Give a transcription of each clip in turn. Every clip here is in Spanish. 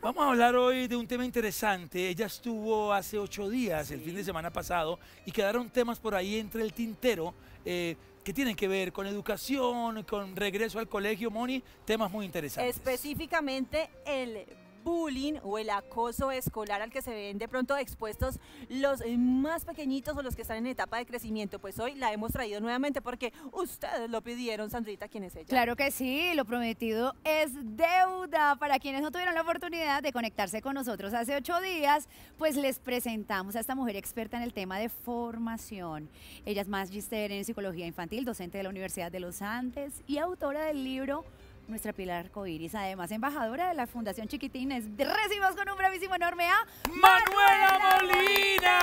Vamos a hablar hoy de un tema interesante. Ella estuvo hace 8 días, el fin de semana pasado, y quedaron temas por ahí entre el tintero que tienen que ver con educación, con regreso al colegio, Moni, temas muy interesantes. Específicamente el bullying o el acoso escolar al que se ven de pronto expuestos los más pequeñitos o los que están en etapa de crecimiento. Pues hoy la hemos traído nuevamente porque ustedes lo pidieron. Sandrita, ¿quién es ella? Claro que sí, lo prometido es deuda. Para quienes no tuvieron la oportunidad de conectarse con nosotros hace 8 días, pues les presentamos a esta mujer experta en el tema de formación. Ella es magíster en psicología infantil, docente de la Universidad de los Andes y autora del libro Nuestra Pilar Arcoíris, además embajadora de la Fundación Chiquitines. Recibimos con un bravísimo enorme a ¡Manuela Molina!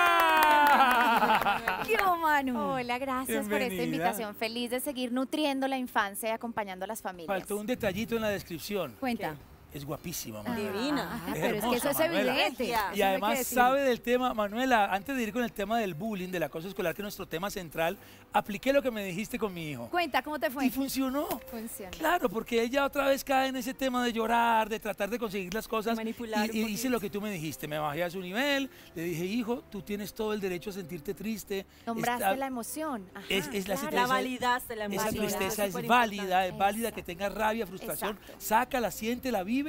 ¿Qué hubo, Manu? Hola, gracias por esta invitación. Feliz de seguir nutriendo la infancia y acompañando a las familias. Faltó un detallito en la descripción. Cuenta. Es guapísima, Manuela. Divina. Pero es que eso es Manuela. evidente. Y Eso no hay que además decir. sabe del tema. Manuela, antes de ir con el tema del bullying, del acoso escolar, que es nuestro tema central, apliqué lo que me dijiste con mi hijo. Cuenta, ¿cómo te fue? Y funcionó. Funciona. Claro, porque ella otra vez cae en ese tema de llorar, de tratar de conseguir las cosas. Manipular un Y hice poquito. lo que tú me dijiste, me bajé a su nivel, le dije, hijo, tú tienes todo el derecho a sentirte triste. Nombraste Está- la emoción. Ajá, es la claro. situación. La validaste, la Esa emoción. tristeza es Súper válida, importante. que tengas rabia, frustración, Exacto. sácala, siéntela, vívela,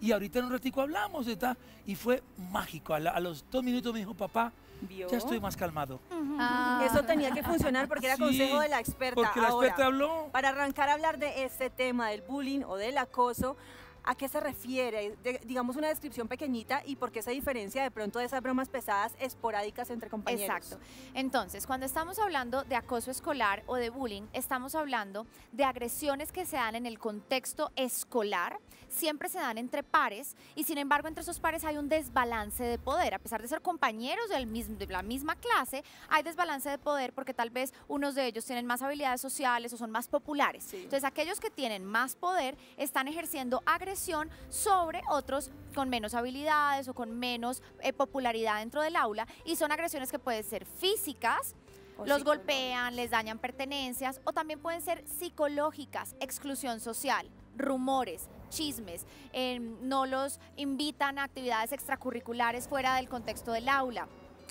y ahorita en un ratico hablamos, ¿está? Y fue mágico, a los 2 minutos me dijo, papá, ¿Vio? ya estoy más calmado. Ah. Eso tenía que funcionar porque era Sí, consejo de la experta. Porque la Ahora, experta habló. para arrancar a hablar de este tema del bullying o del acoso, ¿a qué se refiere? Digamos una descripción pequeñita y por qué se diferencia de pronto de esas bromas pesadas esporádicas entre compañeros. Exacto. Entonces, cuando estamos hablando de acoso escolar o de bullying, estamos hablando de agresiones que se dan en el contexto escolar, siempre se dan entre pares y sin embargo entre esos pares hay un desbalance de poder. A pesar de ser compañeros de la misma clase, hay desbalance de poder porque tal vez unos de ellos tienen más habilidades sociales o son más populares. Sí. Entonces, aquellos que tienen más poder están ejerciendo agresión sobre otros con menos habilidades o con menos popularidad dentro del aula y son agresiones que pueden ser físicas, O los psicológicas. golpean, les dañan pertenencias o también pueden ser psicológicas, exclusión social, rumores, chismes, no los invitan a actividades extracurriculares fuera del contexto del aula.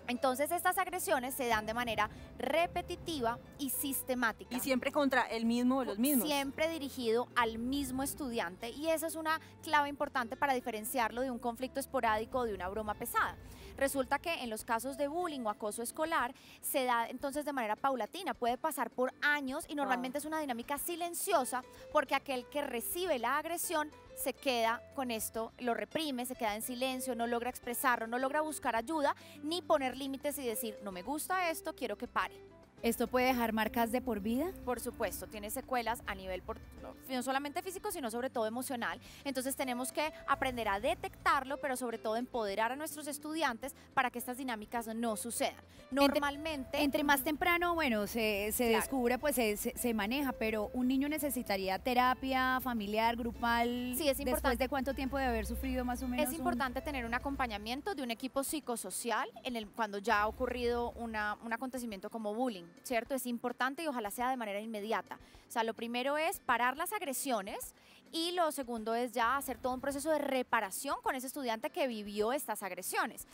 Entonces estas agresiones se dan de manera repetitiva y sistemática. Y siempre contra el mismo o los mismos. Siempre dirigido al mismo estudiante y esa es una clave importante para diferenciarlo de un conflicto esporádico o de una broma pesada. Resulta que en los casos de bullying o acoso escolar se da entonces de manera paulatina, puede pasar por años y normalmente es una dinámica silenciosa porque aquel que recibe la agresión se queda con esto, lo reprime, se queda en silencio, no logra expresarlo, no logra buscar ayuda ni poner límites y decir no me gusta esto, quiero que pare. ¿Esto puede dejar marcas de por vida? Por supuesto, tiene secuelas a nivel no solamente físico, sino sobre todo emocional. Entonces tenemos que aprender a detectarlo, pero sobre todo empoderar a nuestros estudiantes para que estas dinámicas no sucedan. Normalmente... Entre más temprano, bueno, se Claro. descubre, pues se maneja, pero un niño necesitaría terapia familiar, grupal. Sí, es ¿Después importante. de cuánto tiempo de haber sufrido más o menos? Es importante tener un acompañamiento de un equipo psicosocial cuando ya ha ocurrido un acontecimiento como bullying, ¿cierto? Es importante y ojalá sea de manera inmediata. O sea, lo primero es parar las agresiones y lo segundo es ya hacer todo un proceso de reparación con ese estudiante que vivió estas agresiones.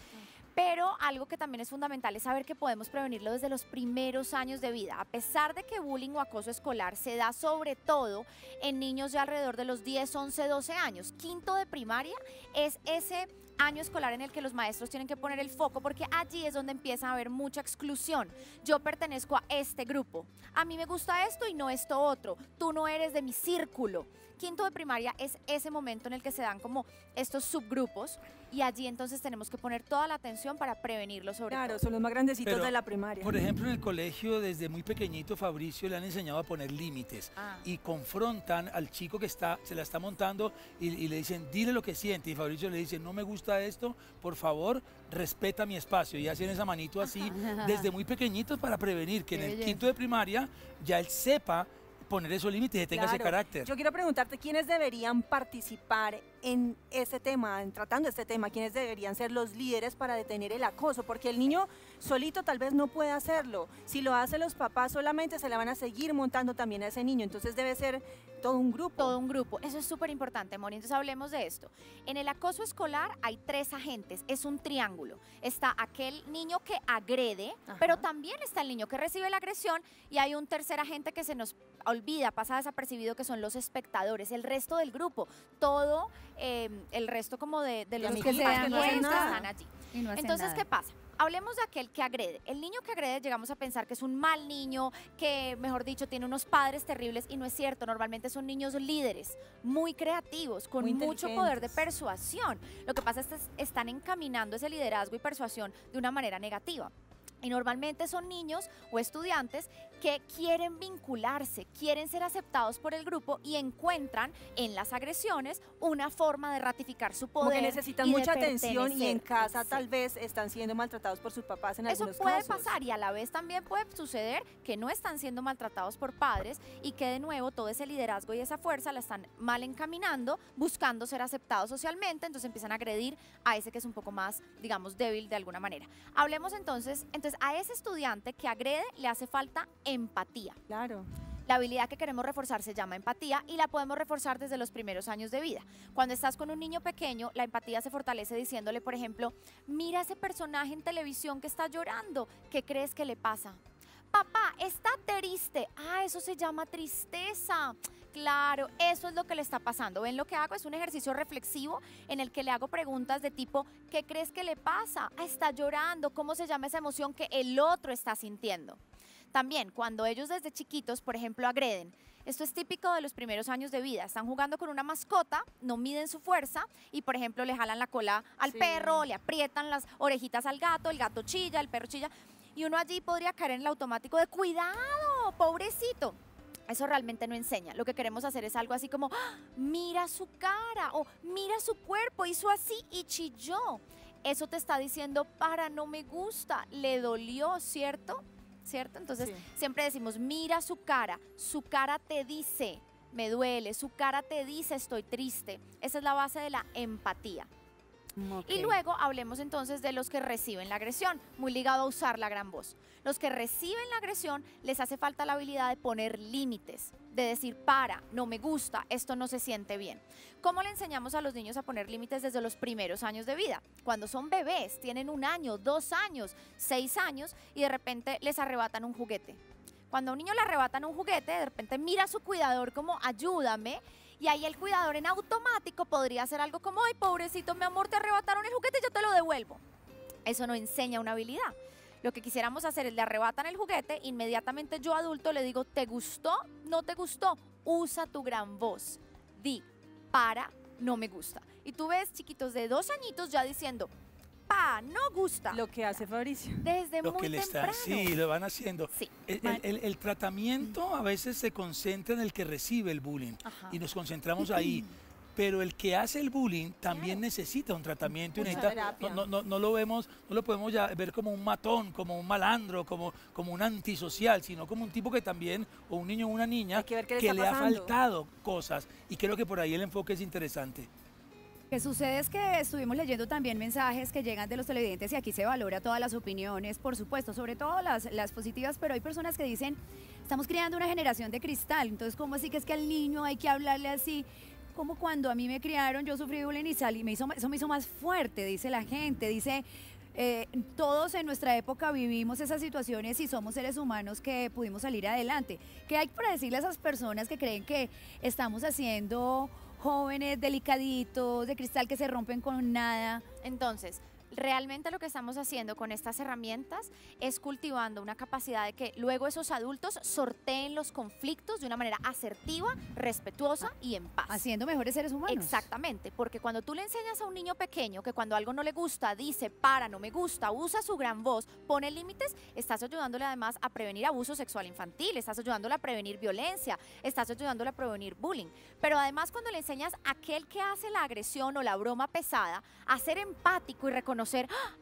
Pero algo que también es fundamental es saber que podemos prevenirlo desde los primeros años de vida. A pesar de que bullying o acoso escolar se da sobre todo en niños de alrededor de los 10, 11, 12 años. Quinto de primaria es ese año escolar en el que los maestros tienen que poner el foco porque allí es donde empieza a haber mucha exclusión. Yo pertenezco a este grupo, a mí me gusta esto y no esto otro, tú no eres de mi círculo. Quinto de primaria es ese momento en el que se dan como estos subgrupos y allí entonces tenemos que poner toda la atención para prevenirlo sobre Claro, todo. son los más grandecitos Pero, de la primaria. Por ejemplo, en el colegio, desde muy pequeñito, Fabricio le han enseñado a poner límites y confrontan al chico que se la está montando y le dicen, dile lo que siente. Y Fabricio le dice, no me gusta esto, por favor, respeta mi espacio. Y hacen esa manito así desde muy pequeñitos para prevenir que Qué en el belleza. quinto de primaria ya él sepa poner esos límites y tenga ese Claro. carácter. Yo quiero preguntarte, ¿quiénes deberían participar en ese tema, en tratando este tema? ¿Quiénes deberían ser los líderes para detener el acoso? Porque el niño solito tal vez no puede hacerlo. Si lo hacen los papás solamente, se la van a seguir montando también a ese niño. Entonces debe ser todo un grupo. Todo un grupo. Eso es súper importante, Moni. Entonces hablemos de esto. En el acoso escolar hay 3 agentes. Es un triángulo. Está aquel niño que agrede, Ajá. pero también está el niño que recibe la agresión y hay un tercer agente que se nos olvida, pasa desapercibido, que son los espectadores, el resto del grupo. Todo el resto como de los amiguitos que se dan compañeros cuenta. están allí. Y no hacen Entonces, nada. ¿qué pasa? Hablemos de aquel que agrede. El niño que agrede llegamos a pensar que es un mal niño, que, mejor dicho, tiene unos padres terribles y no es cierto. Normalmente son niños líderes, muy creativos, con Muy mucho poder de inteligentes. persuasión. Lo que pasa es que están encaminando ese liderazgo y persuasión de una manera negativa. Y normalmente son niños o estudiantes que quieren vincularse, quieren ser aceptados por el grupo y encuentran en las agresiones una forma de ratificar su Como poder. que necesitan y de mucha atención y en pertenecer. casa Sí. tal vez están siendo maltratados por sus papás en Eso algunos puede casos. pasar y a la vez también puede suceder que no están siendo maltratados por padres y que de nuevo todo ese liderazgo y esa fuerza la están mal encaminando, buscando ser aceptados socialmente, entonces empiezan a agredir a ese que es un poco más, digamos, débil de alguna manera. Hablemos entonces a ese estudiante que agrede le hace falta empatía. Claro. La habilidad que queremos reforzar se llama empatía y la podemos reforzar desde los primeros años de vida. Cuando estás con un niño pequeño, la empatía se fortalece diciéndole, por ejemplo, mira ese personaje en televisión que está llorando, ¿qué crees que le pasa? Papá, está triste. Ah, eso se llama tristeza. Claro, eso es lo que le está pasando. ¿Ven lo que hago? Es un ejercicio reflexivo en el que le hago preguntas de tipo, ¿qué crees que le pasa? Ah, está llorando. ¿Cómo se llama esa emoción que el otro está sintiendo? También, cuando ellos desde chiquitos, por ejemplo, agreden, esto es típico de los primeros años de vida. Están jugando con una mascota, no miden su fuerza y, por ejemplo, le jalan la cola al Sí. perro, le aprietan las orejitas al gato, el gato chilla, el perro chilla. Y uno allí podría caer en el automático de cuidado, pobrecito. Eso realmente no enseña. Lo que queremos hacer es algo así como, ¡ah! Mira su cara o mira su cuerpo, hizo así y chilló. Eso te está diciendo, no me gusta, le dolió, ¿cierto? ¿Cierto? Entonces Sí. siempre decimos, mira su cara te dice, me duele, su cara te dice, estoy triste. Esa es la base de la empatía. Y luego hablemos entonces de los que reciben la agresión, muy ligado a usar la gran voz. Los que reciben la agresión les hace falta la habilidad de poner límites, de decir, no me gusta, esto no se siente bien. ¿Cómo le enseñamos a los niños a poner límites desde los primeros años de vida? Cuando son bebés, tienen 1 año, 2 años, 6 años y de repente les arrebatan un juguete. Cuando a un niño le arrebatan un juguete, de repente mira a su cuidador como ayúdame. Y ahí el cuidador en automático podría hacer algo como, ay, pobrecito, mi amor, te arrebataron el juguete, yo te lo devuelvo. Eso no enseña una habilidad. Lo que quisiéramos hacer es le arrebatan el juguete, inmediatamente yo adulto le digo, ¿te gustó? ¿No te gustó? Usa tu gran voz. Di, no me gusta. Y tú ves chiquitos de 2 añitos ya diciendo, no gusta. Lo que hace Fabricio. Desde Lo muy que le temprano. está, sí, lo van haciendo. Sí. El tratamiento a veces se concentra en el que recibe el bullying Ajá. y nos concentramos ahí. Pero el que hace el bullying también necesita un tratamiento y Mucha necesita, terapia. no lo vemos, no lo podemos ya ver como un matón, como un malandro, como un antisocial, sino como un tipo que también, o un niño o una niña, Hay que ver qué le que está le ha pasando. faltado cosas. Y creo que por ahí el enfoque es interesante. Lo que sucede es que estuvimos leyendo también mensajes que llegan de los televidentes y aquí se valora todas las opiniones, por supuesto, sobre todo las positivas, pero hay personas que dicen, estamos criando una generación de cristal, entonces ¿cómo así que es que al niño hay que hablarle así? Como cuando a mí me criaron, yo sufrí bullying y salí, eso me hizo más fuerte, dice la gente, dice... todos en nuestra época vivimos esas situaciones y somos seres humanos que pudimos salir adelante. ¿Qué hay para decirle a esas personas que creen que estamos haciendo jóvenes delicaditos, de cristal que se rompen con nada? Entonces, realmente lo que estamos haciendo con estas herramientas es cultivando una capacidad de que luego esos adultos sorteen los conflictos de una manera asertiva, respetuosa y en paz. Haciendo mejores seres humanos. Exactamente, porque cuando tú le enseñas a un niño pequeño que cuando algo no le gusta, dice, no me gusta, usa su gran voz, pone límites, estás ayudándole además a prevenir abuso sexual infantil, estás ayudándole a prevenir violencia, estás ayudándole a prevenir bullying. Pero además cuando le enseñas a aquel que hace la agresión o la broma pesada, a ser empático y reconocer,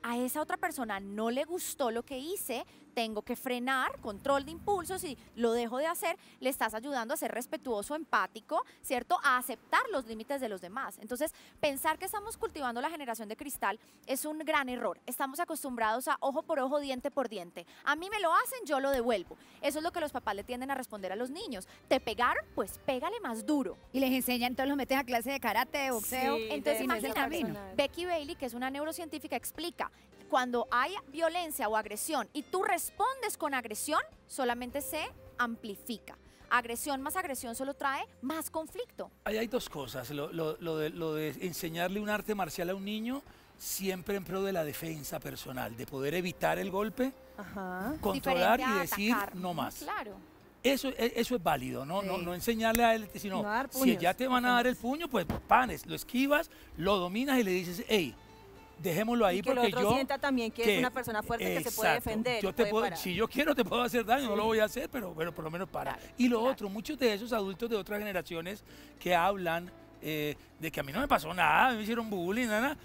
a esa otra persona no le gustó lo que hice, tengo que frenar, control de impulsos, y lo dejo de hacer, le estás ayudando a ser respetuoso, empático, ¿cierto? A aceptar los límites de los demás. Entonces, pensar que estamos cultivando la generación de cristal es un gran error. Estamos acostumbrados a ojo por ojo, diente por diente. A mí me lo hacen, yo lo devuelvo. Eso es lo que los papás le tienden a responder a los niños. ¿Te pegaron? Pues pégale más duro. Y les enseñan, entonces los meten a clase de karate, de boxeo. Sí, Entonces, no es el imagínate, camino. Becky Bailey, que es una neurocientífica, explica, cuando hay violencia o agresión y tú respondes con agresión, solamente se amplifica. Agresión más agresión solo trae más conflicto. Ahí hay dos cosas. Lo de enseñarle un arte marcial a un niño siempre en pro de la defensa personal, de poder evitar el golpe, controlar Diferente y a decir atacar. no más. Claro. Eso es válido, ¿no? Sí. No enseñarle a él, sino No dar si puños. ya te van a dar el puño, pues panes, lo esquivas, lo dominas y le dices, hey, dejémoslo ahí Y que el porque otro yo... sienta también que es una persona fuerte que se puede Exacto. defender. Yo y te puede puedo, parar. si yo quiero te puedo hacer daño, no lo voy a hacer, pero por lo menos para. Claro, Y lo claro. otro, muchos de esos adultos de otras generaciones que hablan de que a mí no me pasó nada, me hicieron bullying, nada.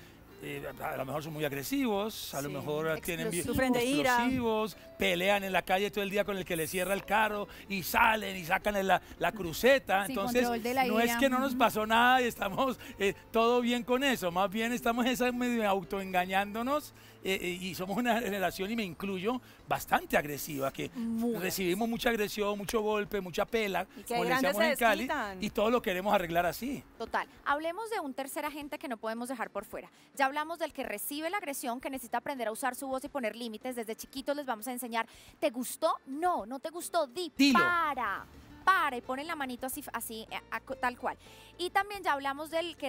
A lo mejor son muy agresivos, a lo Sí, mejor tienen Sufren de ira. explosivos, pelean en la calle todo el día con el que le cierra el carro y salen y sacan la cruceta. Sin Entonces, control de la no es ira. que no nos pasó nada y estamos todo bien con eso, más bien estamos medio autoengañándonos y somos una generación, y me incluyo, bastante agresiva, que Muy recibimos mucha agresión, mucho golpe, mucha pela, Y que como le grandes decíamos se en Cali, desquitan. y todo lo queremos arreglar así. Total. Hablemos de un tercer agente que no podemos dejar por fuera. Ya hablamos del que recibe la agresión, que necesita aprender a usar su voz y poner límites. Desde chiquitos les vamos a enseñar, ¿te gustó? No, no te gustó, Dilo. para y ponen la manito así, tal cual. Y también ya hablamos del que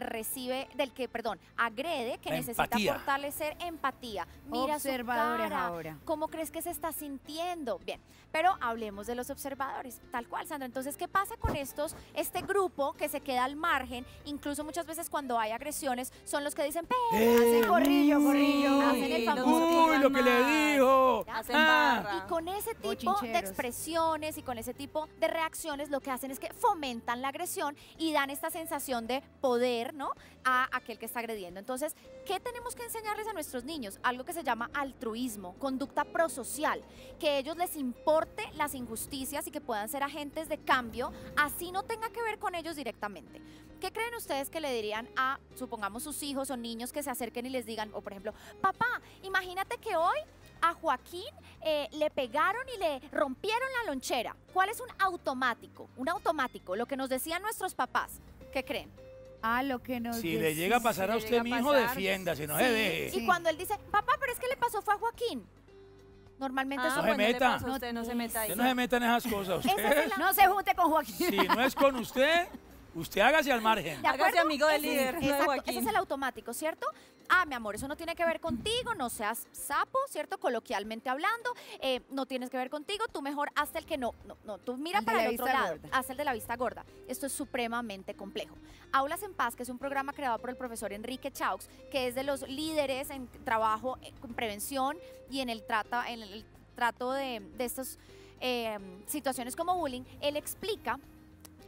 agrede, que La necesita empatía. fortalecer empatía. Mira su Observadores cara, ahora. ¿cómo crees que se está sintiendo? Bien, pero hablemos de los observadores, tal cual, Sandra. Entonces, ¿qué pasa con este grupo que se queda al margen? Incluso muchas veces cuando hay agresiones, son los que dicen, Hacen corrillo, corrillo. Hacen el Sí, famoso los ¡Uy, lo que le más. dijo! Hacen Ah. barra. y con ese tipo de Bochincheros. expresiones y con ese tipo de reacciones, lo que hacen es que fomentan la agresión y dan esta sensación de poder, ¿no?, a aquel que está agrediendo. Entonces, ¿qué tenemos que enseñarles a nuestros niños? Algo que se llama altruismo, conducta prosocial, que a ellos les importe las injusticias y que puedan ser agentes de cambio, así no tenga que ver con ellos directamente. ¿Qué creen ustedes que le dirían a, supongamos, sus hijos o niños que se acerquen y les digan, o por ejemplo, papá, imagínate que hoy a Joaquín le pegaron y le rompieron la lonchera? ¿Cuál es un automático? Un automático, lo que nos decían nuestros papás. ¿Qué creen? Lo que nos Si le llega a pasar si a le usted, llega a mi hijo, pasar, defiéndase, no Sí, se deje. Y cuando él dice, papá, pero es que le pasó fue a Joaquín. Normalmente Ah, eso No se bueno, le meta. pasó a usted, no se meta ahí. Usted no se meta en esas cosas. Esa es Usted, la- No se junte con Joaquín. si no es con usted hágase al margen. ¿De Hágase acuerdo? amigo del Ese es- líder, no de exacto, Joaquín. ese es el automático, ¿cierto? Ah, mi amor, eso no tiene que ver contigo, no seas sapo, ¿cierto? Coloquialmente hablando, no tienes que ver contigo, tú mejor hazte el que no, tú mira El de para la el otro vista lado, gorda. haz el de la vista gorda. Esto es supremamente complejo. Aulas en Paz, que es un programa creado por el profesor Enrique Chaux, que es de los líderes en trabajo en prevención y en el trato de estas situaciones como bullying. Él explica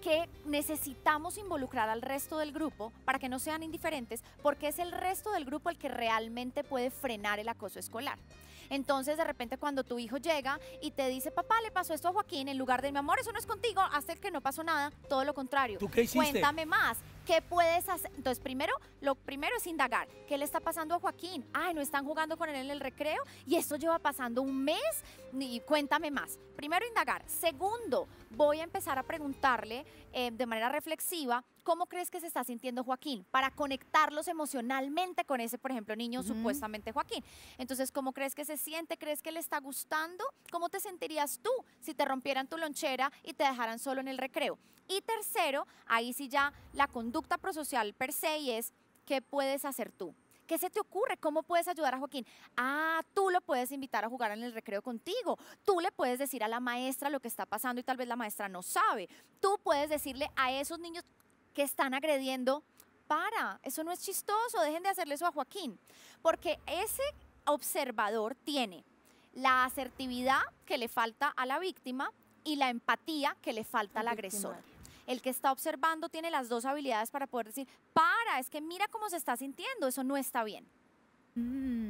que necesitamos involucrar al resto del grupo para que no sean indiferentes, porque es el resto del grupo el que realmente puede frenar el acoso escolar. Entonces, de repente, cuando tu hijo llega y te dice, papá, le pasó esto a Joaquín, en lugar de, mi amor, eso no es contigo, hazte el que no pasó nada, todo lo contrario. ¿Tú qué hiciste? Cuéntame más. ¿Qué puedes hacer? Entonces, lo primero es indagar. ¿Qué le está pasando a Joaquín? Ay, no están jugando con él en el recreo y esto lleva pasando un mes. Y cuéntame más. Primero, indagar. Segundo, voy a empezar a preguntarle de manera reflexiva, ¿cómo crees que se está sintiendo Joaquín? Para conectarlos emocionalmente con ese, por ejemplo, niño supuestamente Joaquín. Entonces, ¿cómo crees que se siente? ¿Crees que le está gustando? ¿Cómo te sentirías tú si te rompieran tu lonchera y te dejaran solo en el recreo? Y tercero, ahí sí ya la conducta prosocial per se, y es, ¿qué puedes hacer tú? ¿Qué se te ocurre? ¿Cómo puedes ayudar a Joaquín? Ah, tú lo puedes invitar a jugar en el recreo contigo. Tú le puedes decir a la maestra lo que está pasando y tal vez la maestra no sabe. Tú puedes decirle a esos niños que están agrediendo, eso no es chistoso, dejen de hacerle eso a Joaquín. Porque ese observador tiene la asertividad que le falta a la víctima y la empatía que le falta al agresor. El que está observando tiene las dos habilidades para poder decir, es que mira cómo se está sintiendo, eso no está bien.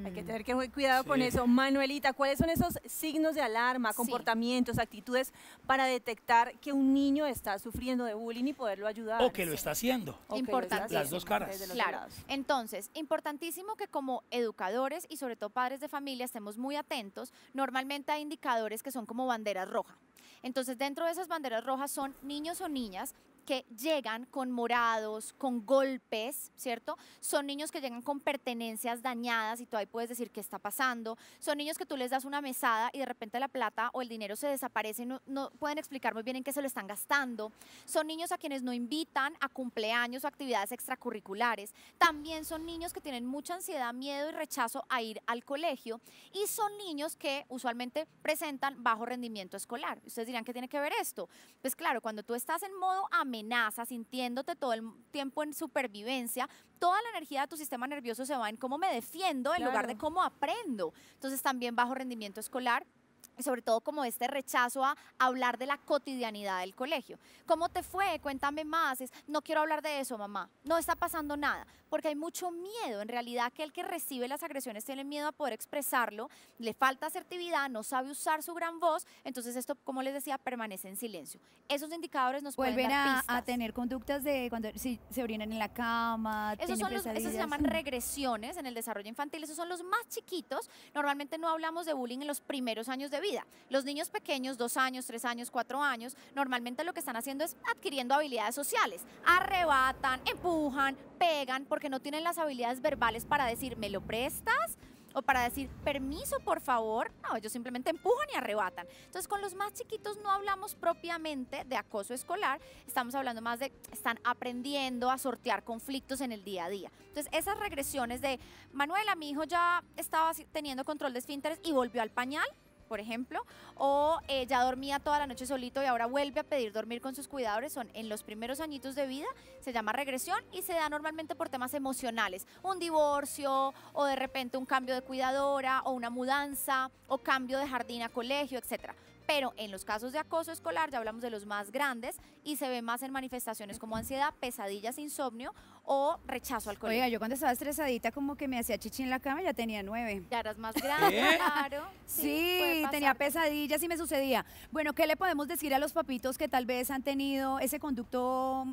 Hay que tener cuidado con Sí. eso. Manuelita, ¿cuáles son esos signos de alarma, Sí. comportamientos, actitudes para detectar que un niño está sufriendo de bullying y poderlo ayudar? O que lo está haciendo. O que lo está Importantísimo. Las dos caras. desde los Claro. lados. Entonces, importantísimo que como educadores y sobre todo padres de familia estemos muy atentos. Normalmente hay indicadores que son como banderas rojas. Entonces, dentro de esas banderas rojas son niños o niñas que llegan con morados, con golpes, ¿cierto? Son niños que llegan con pertenencias dañadas y tú ahí puedes decir qué está pasando. Son niños que tú les das una mesada y de repente la plata o el dinero se desaparece y no pueden explicar muy bien en qué se lo están gastando. Son niños a quienes no invitan a cumpleaños o actividades extracurriculares. También son niños que tienen mucha ansiedad, miedo y rechazo a ir al colegio. Y son niños que usualmente presentan bajo rendimiento escolar. Ustedes dirán, ¿qué tiene que ver esto? Pues claro, cuando tú estás en modo amenaza, sintiéndote todo el tiempo en supervivencia, toda la energía de tu sistema nervioso se va en cómo me defiendo en lugar de Claro. cómo aprendo. Entonces también bajo rendimiento escolar. Y sobre todo como este rechazo a hablar de la cotidianidad del colegio. ¿Cómo te fue? Cuéntame más. No quiero hablar de eso, mamá. No está pasando nada. Porque hay mucho miedo. En realidad, aquel que recibe las agresiones tiene miedo a poder expresarlo, le falta asertividad, no sabe usar su gran voz. Entonces esto, como les decía, permanece en silencio. Esos indicadores nos pueden Vuelven dar a pistas. tener conductas de cuando si se orinan en la cama, Esos tienen esos se pesadillas. llaman regresiones en el desarrollo infantil. Esos son los más chiquitos. Normalmente no hablamos de bullying en los primeros años de vida. Los niños pequeños, 2 años, 3 años, 4 años, normalmente lo que están haciendo es adquiriendo habilidades sociales. Arrebatan, empujan, pegan, porque no tienen las habilidades verbales para decir, ¿me lo prestas? O para decir, permiso, por favor. No, ellos simplemente empujan y arrebatan. Entonces, con los más chiquitos no hablamos propiamente de acoso escolar, estamos hablando más de, están aprendiendo a sortear conflictos en el día a día. Entonces, esas regresiones de, Manuela, mi hijo ya estaba teniendo control de esfínteres y volvió al pañal, por ejemplo, o ya dormía toda la noche solito y ahora vuelve a pedir dormir con sus cuidadores, son en los primeros añitos de vida, se llama regresión y se da normalmente por temas emocionales, un divorcio o de repente un cambio de cuidadora o una mudanza o cambio de jardín a colegio, etcétera. Pero en los casos de acoso escolar ya hablamos de los más grandes y se ve más en manifestaciones como ansiedad, pesadillas, insomnio o rechazo al colegio. Oiga, yo cuando estaba estresadita como que me hacía chichi en la cama, ya tenía 9. Ya eras más grande, claro. Sí, puede tenía pasar. pesadillas y me sucedía. Bueno, ¿qué le podemos decir a los papitos que tal vez han tenido ese conducto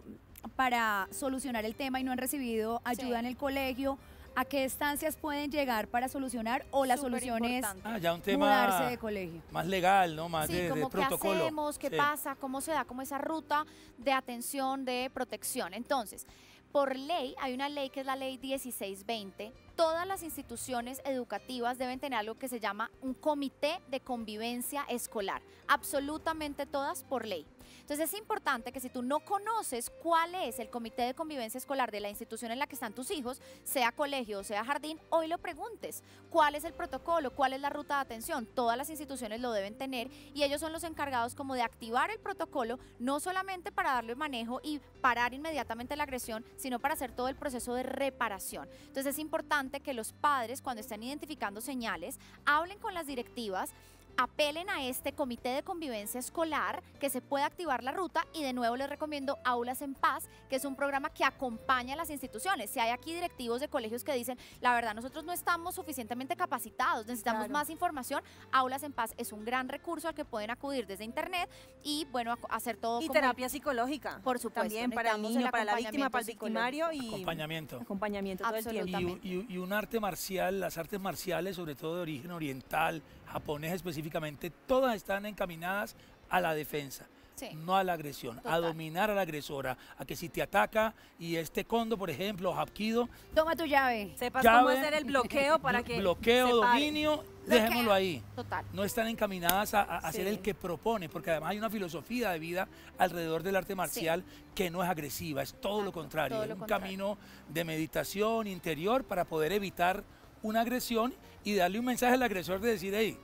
para solucionar el tema y no han recibido ayuda Sí. en el colegio? ¿A qué estancias pueden llegar para solucionar o la solución es Superimportante. Ya un mudarse tema de colegio? más legal, ¿no? Más Sí, de como qué protocolo. hacemos, qué Sí. pasa, cómo se da como esa ruta de atención, de protección. Entonces, por ley, hay una ley que es la ley 1620. Todas las instituciones educativas deben tener algo que se llama un comité de convivencia escolar. Absolutamente todas por ley. Entonces es importante que si tú no conoces cuál es el comité de convivencia escolar de la institución en la que están tus hijos, sea colegio o sea jardín, hoy lo preguntes. ¿Cuál es el protocolo? ¿Cuál es la ruta de atención? Todas las instituciones lo deben tener y ellos son los encargados como de activar el protocolo, no solamente para darle manejo y parar inmediatamente la agresión, sino para hacer todo el proceso de reparación. Entonces es importante que los padres, cuando estén identificando señales, hablen con las directivas, apelen a este comité de convivencia escolar que se pueda activar la ruta y de nuevo les recomiendo Aulas en Paz, que es un programa que acompaña a las instituciones. Si hay aquí directivos de colegios que dicen, la verdad nosotros no estamos suficientemente capacitados, necesitamos Claro. más información, Aulas en Paz es un gran recurso al que pueden acudir desde internet y bueno, hacer todo Y como terapia psicológica. Por supuesto, También para el necesitamos niño, para la víctima, acompañamiento para el victimario y Acompañamiento. acompañamiento todo el tiempo. Absolutamente. Y un arte marcial, las artes marciales, sobre todo de origen oriental, japonés específicamente, todas están encaminadas a la defensa, Sí. no a la agresión, a Total. dominar a la agresora, a que si te ataca y este kondo, por ejemplo, hapkido, Toma tu llave. Sepas llave, cómo hacer el bloqueo para que bloqueo, se pare. dominio, dejémoslo ahí. Total. No están encaminadas a ser Sí. el que propone, porque además hay una filosofía de vida alrededor del arte marcial que no es agresiva, es todo lo contrario, todo es lo un contrario. camino de meditación interior para poder evitar una agresión y darle un mensaje al agresor de decir, hey,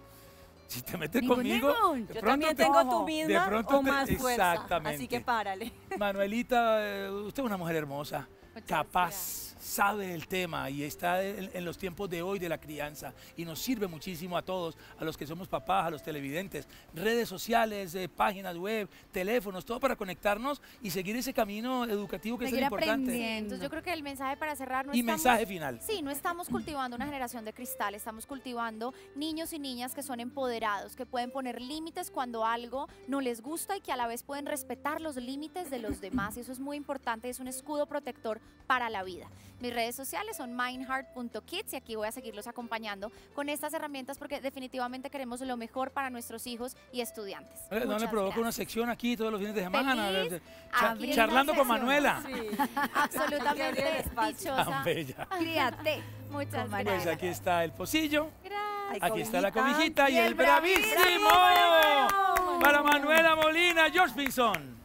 si te metes Ningún, conmigo, ningún. de Yo pronto también te- tengo ojo, tu de misma pronto o te- más fuerza. exactamente. Así que párale. Manuelita, usted es una mujer hermosa, Muchas capaz, sabe el tema y está en los tiempos de hoy de la crianza y nos sirve muchísimo a todos, a los que somos papás, a los televidentes, redes sociales, páginas web, teléfonos, todo para conectarnos y seguir ese camino educativo que es tan importante. Entonces yo creo que el mensaje para cerrar mensaje final. Sí, no estamos cultivando una generación de cristal, estamos cultivando niños y niñas que son empoderados, que pueden poner límites cuando algo no les gusta y que a la vez pueden respetar los límites de los demás, y eso es muy importante, es un escudo protector para la vida. Mis redes sociales son mindheart.kids y aquí voy a seguirlos acompañando con estas herramientas porque definitivamente queremos lo mejor para nuestros hijos y estudiantes. ¿No le provoca una sección aquí todos los fines de semana? Feliz, charlando con Manuela. Sí. Absolutamente dichosa. Tan bella. Críate. Muchas Pues gracias. aquí está el pocillo. Gracias. Aquí está la cobijita y Y el el bravísimo. Para Manuela Molina, George Pinzón.